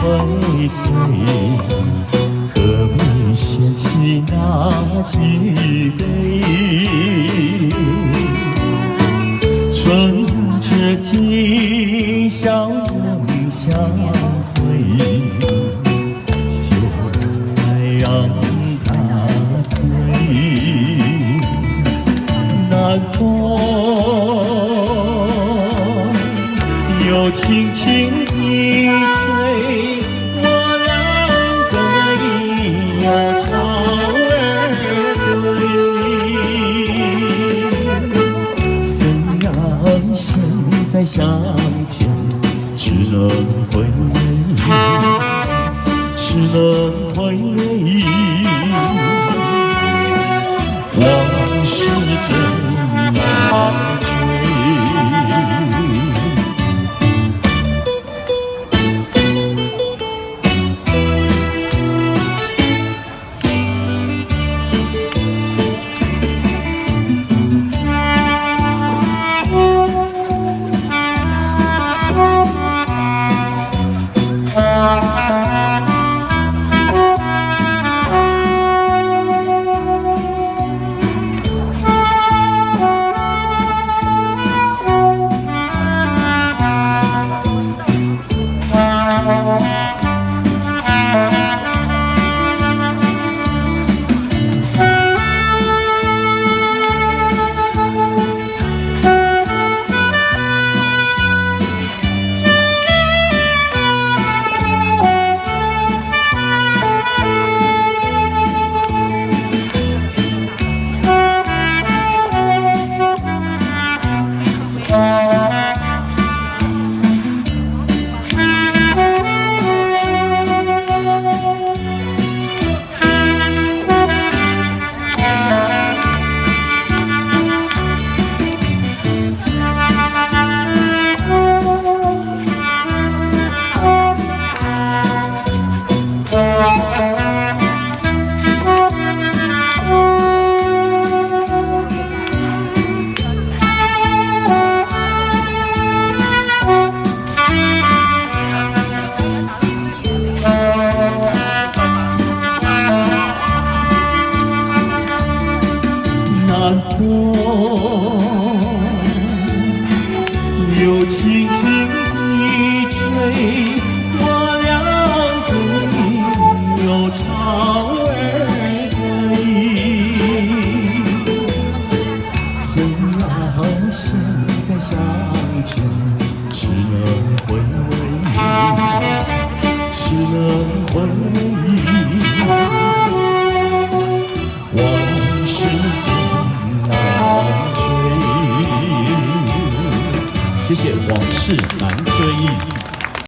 回醉，何必嫌弃那几杯？趁着今宵仍相会，就该让它醉。南风又轻轻地吹，我俩对呀唱儿对。虽然现在相见只能回味，只能回味。往事怎难追？南风又轻轻地吹，我俩对又唱儿对。虽然现在相见只能回味，只能回味。往事怎难追？谢谢，往事难追忆。